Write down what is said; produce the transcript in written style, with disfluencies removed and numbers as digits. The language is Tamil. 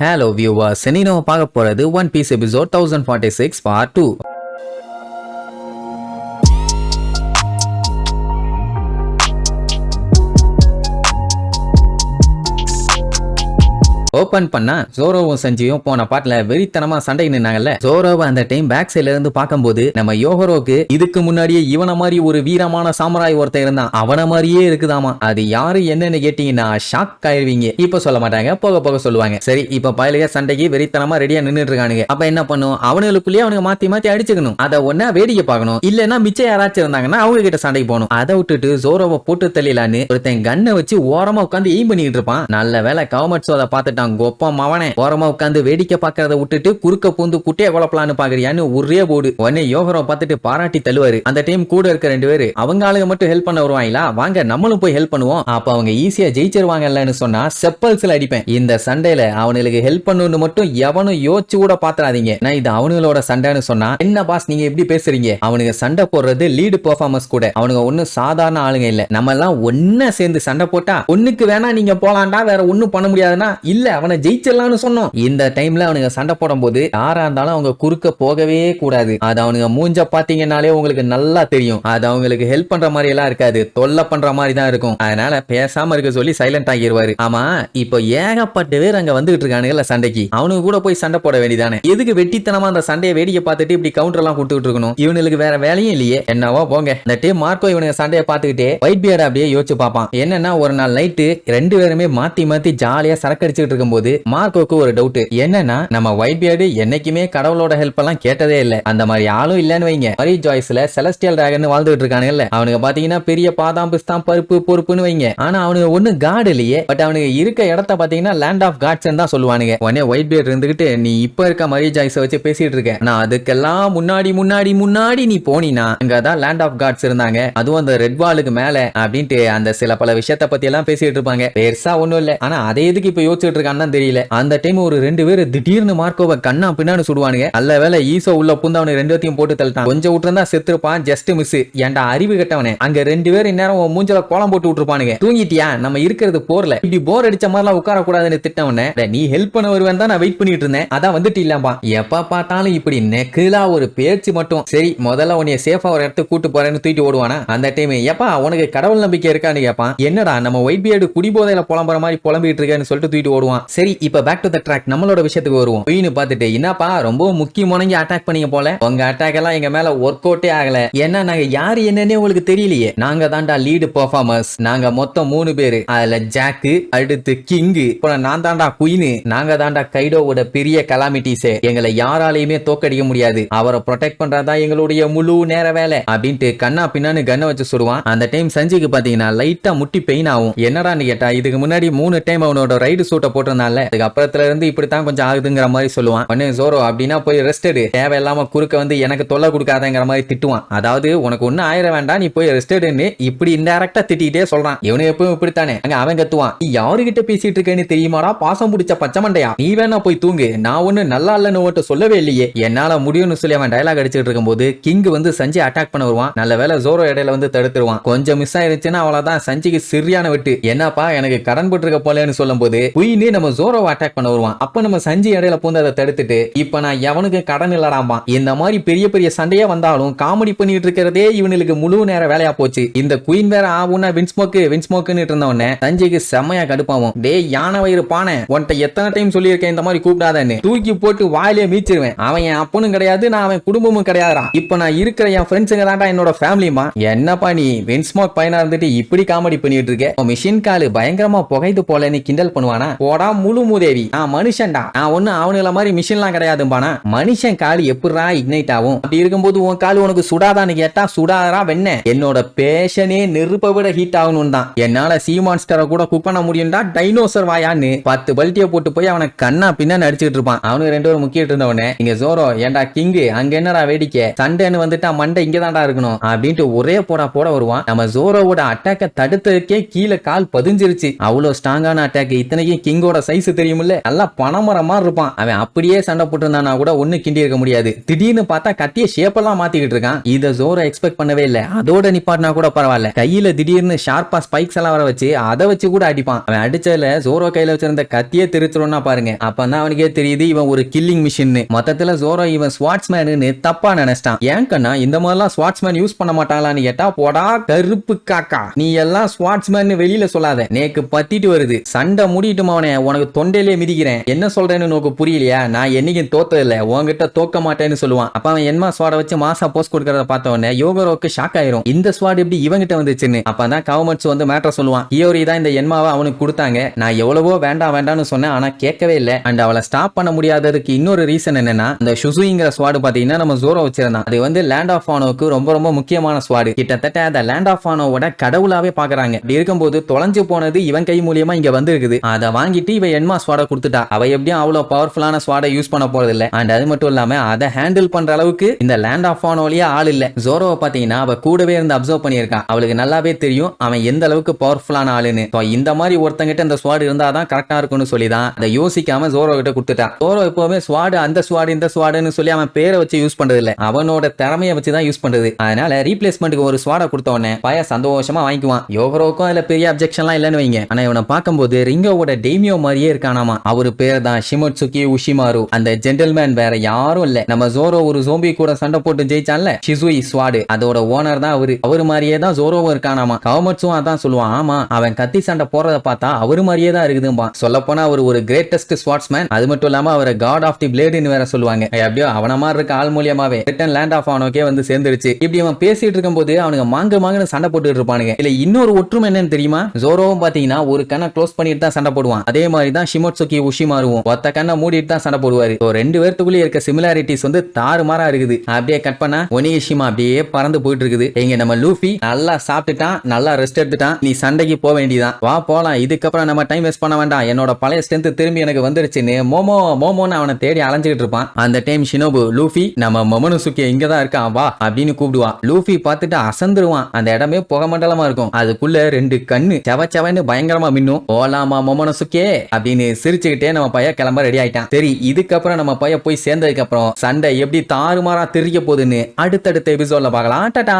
Hello viewers, இன்னைக்கு நம்ம பார்க்க போறது one piece episode 1046 part 2. Open பண்ணா ஜோரோவும் சஞ்சியும் போன பாட்டுல வெறித்தனமா சண்டை நின்னாங்கல்ல. ஜோரோவை அந்த டைம் பேக் சைட்ல இருந்து பார்க்கும்போது நம்ம யோகரோக்கு இதுக்கு முன்னாடியே இவன மாதிரி ஒரு வீரமான சாமுராய் ஒருத்தன் இருந்தான், அவன மாதிரியே இருக்குதாமா. அது யாரு என்னன்னு கேட்டீங்கன்னா ஷாக் ஆயிருவீங்க. இப்ப சொல்ல மாட்டாங்க, போக போக சொல்லுவாங்க. சரி, இப்ப பயலுக சண்டைக்கு வெறித்தனமா ரெடியா நின்னுட்டு இருக்கானுங்க. அப்ப என்ன பண்ணும், அவனுக்குள்ளேயே அவனுக்கு மாத்தி மாத்தி அடிச்சுக்கணும். அதை ஒன்னா வேடிக்கை பார்க்கணும், இல்லன்னா மிச்சம் யாராச்சும் இருந்தாங்கன்னா அவங்க கிட்ட சண்டைக்கு போகணும். அதை விட்டுட்டு ஜோரோவை போட்டு தள்ளிலான்னு ஒருத்தன் கண்ணை வச்சு ஓரமா உட்காந்து எய்ம் பண்ணிட்டு இருப்பான். நல்ல வேலை கவர்மெண்ட் சோதை பார்த்துட்டான். கோப்பம் அவனே ஓரமா உட்காந்து வேடிக்கை பார்க்கறத விட்டுட்டு குறுக்க பூந்து குட்டையை குழப்பலான்னு பாக்குறியான்னு ஒரே போடு. உடனே யோகரம் பார்த்துட்டு பாராட்டி தள்ளுவாரு. அந்த டைம் கூட இருக்க ரெண்டு பேரு அவங்க ஆளுங்க மட்டும் ஹெல்ப் பண்ண வருவாங்களா, வாங்க நம்மளும் போய் ஹெல்ப் பண்ணுவோம். அப்ப அவங்க ஈஸியா ஜெயிச்சிருவாங்கல்லன்னு சொன்னா செப்பல்ஸ்ல அடிப்பேன். இந்த சண்டையில அவனுக்கு ஹெல்ப் பண்ணணும்னு மட்டும் எவனும் யோசிச்சு கூட பாத்துறாதீங்க. நான் இது அவனுங்களோட சண்டைன்னு சொன்னா என்ன பாஸ் நீங்க எப்படி பேசுறீங்க, அவனுக்கு சண்டை போடுறது லீடு பெர்ஃபார்மன்ஸ் கூட, அவனுங்க ஒன்னும் சாதாரண ஆளுங்க இல்ல. நம்ம எல்லாம் ஒன்னா சேர்ந்து சண்டை போட்டா ஒண்ணுக்கு வேணா நீங்க போலாண்டா, வேற ஒண்ணும் பண்ண முடியாதுன்னா இல்ல அவனை ஜெயிச்சிடலாம்னு சொன்னோம். இந்த டைம்ல அவனுங்க சண்டை போடும் போது யாரா இருந்தாலும் அவங்க குறுக்க போகவே கூடாது. அது அவனுங்க மூஞ்ச பாத்தீங்கன்னாலே உங்களுக்கு நல்லா தெரியும். அது அவங்களுக்கு ஹெல்ப் பண்ற மாதிரி எல்லாம் இருக்காது, தொல்லை பண்ற மாதிரி தான் இருக்கும். அதனால பேசாம இருக்க சொல்லி சைலண்ட் ஆகிடுவாரு. ஆமா, இப்போ ஏகப்பட்ட பேர் அங்க வந்துகிட்டு இருக்கானுங்கல்ல சண்டைக்கு, அவனுக்கு கூட போய் சண்டை போட வேண்டியதானே. எதுக்கு வெட்டித்தனமா அந்த சண்டையை வேடிக்கை பார்த்துட்டு இப்படி கவுண்டர் எல்லாம் கொடுத்துட்டு இருக்கணும், இவனுக்கு வேற வேலையும் இல்லையே. என்னவோ போங்க. இந்த டீம் மார்க்கோ இவனுங்க சண்டையை பார்த்துக்கிட்டே ஒயிட் பியர் அப்படியே யோசிச்சு பார்ப்பான். என்னன்னா ஒரு நாள் நைட்டு ரெண்டு பேருமே மாத்தி மாத்தி ஜாலியா சரக்கு அடிச்சுட்டு இருக்கும்போது மார்க்கோக்கு ஒரு டவுட். என்னன்னா நம்ம ஒயிட் பியர்டு என்னைக்குமே கடவுளோட ஹெல்ப் எல்லாம் கேட்டதே இல்ல, அந்த மாதிரி ஆளும் இல்லன்னு வைங்க. மரி ஜாய்ஸ்ல செலஸ்டியல் டிராகன் வாழ்ந்துட்டு இருக்கானுங்கல்ல, அவனுக்கு பாத்தீங்கன்னா பெரிய பாதாம் பிஸ்தான் பருப்பு பொறுப்புன்னு வைங்க. ஆனா அவனுக்கு ஒண்ணு காட் இல்லையே, பட் அவனுக்கு இருக்க இடத்த பாத்தீங்கன்னா லேண்ட் ஆஃப் காட்ஸ் தான் சொல்லுவானுங்க. உடனே ஒயிட் பியர்ட் இருந்துகிட்டு நீ இப்ப இருக்க மரி ஜாய்ஸை வச்சு பேசிட்டு இருக்க, நான் அதுக்கெல்லாம் முன்னாடி முன்னாடி முன்னாடி நீ போனீனா அங்கதான் லேண்ட் ஆஃப் காட்ஸ் இருந்தாங்க, அதுவும் அந்த ரெட் வாலுக்கு மேல அப்படின்ட்டு அந்த சில பல விஷயத்த பத்தி எல்லாம் பேசிட்டு இருப்பாங்க. பெருசா ஒண்ணும் இல்ல, ஆனா அதே இதுக்கு இப்ப யோசிச்சுட்டு இருக்கான்னு தெரியல. அந்த டைம் ஒரு ரெண்டு பேரு திடீர்னு மார்க்கோவை கண்ணா பின்னான்னு சுடுவானுங்க. நல்ல வேலை ஈசோ உள்ள புந்து அவனை ரெண்டு பேத்தையும் போட்டு தள்ளிட்டான். கொஞ்சம் விட்டுருந்தா செத்துருப்பான், ஜஸ்ட் மிஸ். ஏன்டா அறிவு கட்டவனே, அங்க ரெண்டு பேரும் இந்நேரம் மூஞ்சல கோலம் போட்டு விட்டுருப்பானுங்க. தூங்கிட்டியா, நம்ம இருக்கிறது போர்ல, இப்படி போர் அடிச்ச மாதிரிலாம் உட்கார கூடாதுன்னு திட்டவனே. நீ ஹெல்ப் பண்ண வருவேன் தான் நான் வெயிட் பண்ணிட்டு இருந்தேன், அதான் வந்துட்டு இல்லப்பா. எப்ப பார்த்தாலும் இப்படி நெக்குலா ஒரு பேச்சு மட்டும். சரி, முதல்ல உன்னைய சேஃபா ஒரு இடத்துக்கு கூட்டு போறேன்னு தூக்கிட்டு ஓடுவானா. அந்த டைம் எப்பா உனக்கு கடவுள் நம்பிக்கை இருக்கான்னு கேட்பான். என்னடா நம்ம ஒயிட் பியர்டு குடிபோதையில புலம்புற மாதிரி புலம்பிட்டு இருக்கேன்னு சொல்லிட்டு தூக்கிட்டு ஓடுவான். சரி, இப்ப பேக் டு தி ட்ராக், நம்மளோட விஷயத்துக்கு வருவோம். குயின் பார்த்துட்டு என்னப்பா ரொம்ப முக்கியமான அட்டாக் பண்ணீங்க போல, உங்க அட்டாக் எல்லாம் எங்க மேல ஒர்க் அவுட்டே ஆகல. ஏன்னா நாங்க யாரு என்னன்னே உங்களுக்கு தெரியலையே. நாங்க தான்டா லீடு பெர்ஃபார்மர்ஸ், நாங்க மொத்தம் 3 பேரு. அதுல ஜாக்கு, அடுத்து கிங்கு, அப்புறம் நான் தான்டா குயின். நாங்க தான்டா கைடோவோட பெரிய கலாமிட்டிஸே, எங்களை யாராலையுமே தோக்கடிக்க முடியாது, அவரை ப்ரொடெக்ட் பண்றதா எங்களுடைய முழு நேர வேலை அப்படின்ட்டு கண்ணா பின்னான்னு கண்ணை வச்சு சொல்லுவான். அந்த டைம் சஞ்சிக்கு பாத்தீங்கன்னா லைட்டா முட்டி பெயின் ஆகும். என்னடான்னு கேட்டா இதுக்கு முன்னாடி 3 டைம் அவனோட ரைடு சூட்டை போட்டிருந்தால, அதுக்கு அப்புறத்துல இருந்து இப்படித்தான் கொஞ்சம் ஆகுதுங்கிற மாதிரி சொல்லுவான். உடனே ஜோரோ அப்படின்னா போய் ரெஸ்ட் எடு, தேவையில்லாம குறுக்க வந்து எனக்கு தொல்லை கொடுக்காதங்கிற மாதிரி திட்டுவான். அதாவது உனக்கு ஒன்னும் ஆயிர வேண்டாம், நீ போய் ரெஸ்ட் எடுன்னு இப்படி இன்டைரக்டா திட்டிட்டே சொல்றான். இவனு எப்பவும் இப்படித்தானே. அங்க அவன் கத்துவான், நீ யாருகிட்ட பேசிட்டு இருக்கேன்னு தெரியுமாடா பாசம் பிடிச்ச பச்சை மண்டையா, நீ வேணா போய் தூங்கு, நான் ஒண்ணு நல்லா இல்லன்னு ஓட்ட சொல்லவே இல்லையே, என்னால முடியும்னு சொல்லி அவன் டயலாக் அடிச்சுட்டு இருக்கும்போது கிங் வந்து சஞ்சி அட்டாக் பண்ண வருவான். நல்ல வேலை ஜோரோ இடையில வந்து தடுத்துருவான். கொஞ்சம் மிஸ் ஆயிருச்சுன்னா அவ்வளவுதான், சஞ்சிக்கு சரியான வெட்டு. என்னப்பா எனக்கு கடன் போட்டுருக்க போலன்னு சொல்லும் போது குயினே நம்ம ஜோரோவை அட்டாக் பண்ண வருவான். அப்ப நம்ம சஞ்சி இடையில பூந்து அதை தடுத்துட்டு இப்ப நான் எவனுக்கு கடன் இல்லடாமா. இந்த மாதிரி பெரிய பெரிய சண்டையே வந்தாலும் காமெடி பண்ணிட்டு இருக்கிறதே இவனுக்கு முழு நேர வேலையா போச்சு. இந்த குயின் வேற ஆகும்னா வின்ஸ்மோக்குன்னு இருந்தவனே சஞ்சிக்கு செம்மையா கடுப்பாவும். டே யானை வயிறு பானை, உன்ட்ட எத்தனை டைம் சொல்லியிருக்கேன் இந்த மாதிரி கூப்பிடாதன்னு, தூக்கி போட்டு வாயிலே மீச்சிருவேன். அவன் என் அப்பனும் கிடையாது, நான் அவன் குடும்பமும் கிடையாதுடா. இப்ப நான் இருக்கிற என் ஃப்ரெண்ட்ஸுங்க தான்டா என்னோட ஃபேமிலிமா. என்னப்பா நீ வின்ஸ்மோக் பையனா இருந்துட்டு இப்படி காமெடி பண்ணிட்டு இருக்க, மிஷின் காலு பயங்கரமா புகைது போலன்னு கிண்டல் பண்ணுவானா. போடா முழு மூதேவி, நான் மனுஷன்டா, நான் ஒண்ணு அவனுல மாதிரி மிஷின்லாம் கிடையாதும்பானா. மனுஷன் காலு எப்படா இக்னைட் ஆகும், அப்படி இருக்கும்போது உன் காலு உனக்கு சுடாதான்னு கேட்டா சுடாதா வெண்ண. என்னோட பேஷனே நெருப்பை விட ஹீட் ஆகணும் தான். என்னால சி மான்ஸ்டரை கூட குக் பண்ண முடியும்டா டைனோசர் வாயான்னு 10 பல்ட்டிய போட்டு போய் அவனை கண்ணா பின்னா நடிச்சுட்டு இருப்பான். அவனுக்கு ரெண்டு பேரும் முக்கிட்டு இருந்தவனே இங்க ஜோரோ, ஏண்டா கிங்கு அங்க என்னடா வேடிக்கை, சண்டைன்னு வந்துட்டா மண்டை இங்கதான்டா இருக்கணும் அப்படின்ட்டு ஒரே போட வருவான். நம்ம ஜோரோவோட அட்டாக்க தடுத்ததுக்கே கீழே கால் பதிஞ்சிருச்சு. அவ்வளவு ஸ்ட்ராங்கான அட்டாக். இத்தனைக்கும் கிங்கோட ஜோரோவோட சைஸ் தெரியுமில்ல, நல்லா பணமரம் மாதிரி இருப்பான். அவன் அப்படியே சண்டை போட்டு இருந்தானா கூட ஒண்ணு கிண்டி இருக்க முடியாது. திடீர்னு பார்த்தா கத்திய ஷேப் எல்லாம் மாத்திக்கிட்டு இருக்கான். இத ஜோரோ எக்ஸ்பெக்ட் பண்ணவே இல்ல. அதோட நிப்பாட்டினா கூட பரவாயில்ல, கையில திடீர்னு ஷார்ப்பா ஸ்பைக்ஸ் எல்லாம் வர வச்சு அதை வச்சு கூட அடிப்பான். அவன் அடிச்சதுல ஜோரோ கையில வச்சிருந்த கத்தியே திருத்துறோம்னா பாருங்க. அப்பதான் அவனுக்கே தெரியுது இவன் ஒரு கில்லிங் மிஷின். மொத்தத்துல ஜோரோ இவன் ஸ்வாட்ஸ்மேன்னு தப்பா நினைச்சிட்டான். ஏன் கண்ணா இந்த மாதிரிலாம் ஸ்வாட்ஸ்மேன் யூஸ் பண்ண மாட்டாங்களான்னு கேட்டா, போடா கருப்பு காக்கா, நீ எல்லாம் ஸ்வாட்ஸ்மேன் வெளியில சொல்லாத, நேக்கு பத்திட்டு வருது, சண்டை முடிட்டுமா அவனே, உனக்கு தொண்டையிலே மிதிக்கிறேன், என்ன சொல்றேன்னு உனக்கு புரியலையா, நான் என்னைக்கும் தோத்தது இல்ல, உன்கிட்ட தோக்க மாட்டேன்னு சொல்லுவான். அப்ப அவன் என்மா ஸ்வாட வச்சு மாசா போஸ்ட் கொடுக்கறத பார்த்த உடனே யோகரோக்கு ஷாக் ஆயிரும். இந்த ஸ்வாட் எப்படி இவங்கிட்ட வந்துச்சுன்னு. அப்பதான் கவர்மெண்ட்ஸ் வந்து மேட்டர் சொல்லுவான். ஹியோரி தான் இந்த என்மாவை அவனுக்கு கொடுத்தாங்க, நான் எவ்வளவோ வேண்டாம் வேண்டாம்னு சொன்னேன், ஆனா கேட்கவே இல்லை. அண்ட் அவளை ஸ்டாப் பண்ண முடியாததுக்கு இன்னொரு ரீசன் என்னன்னா, இந்த ஷுசுங்கிற ஸ்வாடு பாத்தீங்கன்னா நம்ம ஜோரோ வச்சிருந்தான். அது வந்து லேண்ட் ஆஃப் ஆனோவுக்கு ரொம்ப ரொம்ப முக்கியமான ஸ்வாடு. கிட்டத்தட்ட அந்த லேண்ட் ஆஃப் ஆனோவோட கடவுளாவே பாக்குறாங்க. இப்படி இருக்கும்போது தொலைஞ்சு போனது இவன் கை மூலியமா இங்க வந்திருக்குது. அதை வாங்கிட்டு இவன் என்மா ஸ்வாட கொடுத்துட்டா. அவ எப்படியும் அவ்வளவு பவர்ஃபுல்லான ஸ்வாடை யூஸ் பண்ண போறது இல்ல. அண்ட் அது மட்டும் இல்லாம அதை ஹேண்டில் பண்ற அளவுக்கு இந்த லேண்ட் ஆஃப் ஆனோலயே ஆள் இல்ல. ஜோரோவை பாத்தீங்கன்னா அவ கூடவே இருந்து அப்சர்வ் பண்ணியிருக்கான். அவளுக்கு நல்லாவே தெரியும் அவன் எந்த அளவுக்கு பவர்ஃபுல்லான ஆளுன்னு. இந்த மாதிரி ஒருத்தங்கிட்ட இந்த ஸ்வாடு இருந்தாதான் கரெக்டா இருக்கும்னு சொல்லிதான் அதை யோசிக்காம ஜோரோ கிட்ட கொடுத்துட்டான். ஜோரோ எப்பவுமே ஸ்வாடு அந்த ஸ்வாடு இந்த ஸ்வாடுன்னு சொல்லி அவன் பேரை வச்சு யூஸ் பண்றது இல்ல, அவனோட திறமையை வச்சுதான் யூஸ் பண்றது. அதனால ரீப்ளேஸ்மெண்ட்டுக்கு ஒரு ஸ்வாட கொடுத்த உடனே பய சந்தோஷமா வாங்கிக்குவான். யோகரோக்கும் அதுல பெரிய அப்ஜெக்ஷன்லாம் இல்லன்னு வைங்க. ஆனா இவனை பார்க்கும்போது ரிங்கோவோட டெய்மியோ மாதிரியே இருக்கானாமா. அவரு பேர் தான் ஷிமோட்சுகி உஷிமாரு. அந்த ஜென்டில்மேன் வேற யாரும் இல்ல, நம்ம ஜோரோ ஒரு ஜோம்பி கூட சண்டை போட்டு ஜெயிச்சான்ல ஷிசுயி ஸ்வாடு, அதோட ஓனர் தான் அவரு மாதிரியே தான் ஜோரோவும் இருக்கானாமா. கவர்மெண்ட்ஸும் அதான் சொல்லுவான். ஆமா, அவன் கத்தி சண்டை போறத பார்த்தா அவரு மாதிரியே தான் இருக்குதும்பா. சொல்ல போனா அவர் ஒரு கிரேட்டஸ்ட் ஸ்வாட்ஸ்மேன். அது மட்டும் இல்லாம அவரை காட் ஆஃப் தி பிளேடுன்னு வேற சொல்லுவாங்க. எப்படியோ அவன மாதிரி இருக்க ஆள் மூலியமாவே ரிட்டன் லேண்ட் ஆஃப் ஆனோக்கே வந்து சேர்ந்துருச்சு. இப்படி அவன் பேசிட்டு இருக்கும்போது அவனுங்க மாங்கன்னு சண்டை போட்டுட்டு இருப்பானுங்க. இல்ல இன்னொரு ஒற்றுமை என்னன்னு தெரியுமா, ஜோரோவும் பாத்தீங்கன்னா ஒரு கண்ணை க்ளோஸ் பண்ணிட்டு தான் சண்டை போடுவான். அதே மாதிரி தான் ஷிமோட்சுகி உஷிமாருவும் ஒத்த கண்ணை மூடிட்டு தான் சண்டை போடுவாரு. ரெண்டு பேர்த்துக்குள்ளே இருக்க சிமிலாரிட்டிஸ் வந்து தாறுமாறா இருக்குது. அப்படியே கட் பண்ணா ஒனிகிஷிமா அப்படியே பறந்து போயிட்டு இருக்குது. இங்க நம்ம லூஃபி நல்லா சாப்பிட்டுட்டான், நல்லா ரெஸ்ட் எடுத்துட்டான், நீ சண்டைக்கு போக வேண்டியதான், வா போலாம், இதுக்கப்புறம் நம்ம டைம் வேஸ்ட் பண்ண வேண்டாம், என்னோட பழைய ஸ்ட்ரென்த் திரும்பி எனக்கு வந்துருச்சுன்னு மோமோன்னு அவனை தேடி அலைஞ்சிட்டு இருப்பான். அந்த டைம் ஷினோபு லூஃபி நம்ம மொமோனோசுகே இங்கதான் இருக்கான் வா அப்படின்னு கூப்பிடுவான். லூஃபி பார்த்துட்டு அசந்துருவான். அந்த இடமே புகமண்டலமா இருக்கும். அதுக்குள்ள ரெண்டு கண்ணு செவன்னு பயங்கரமா மின்னும். ஓலாமா மொமோனோசுகே அப்படின்னு சிரிச்சுக்கிட்டே நம்ம பைய கிளம்ப ரெடி ஆயிட்டான். சரி, இதுக்கப்புறம் நம்ம பைய போய் சேர்ந்ததுக்கு அப்புறம் சண்டை எப்படி தாறுமாறா தெரிக்க போகுதுன்னு அடுத்தடுத்த எபிசோட்ல பார்க்கலாம். டாடா.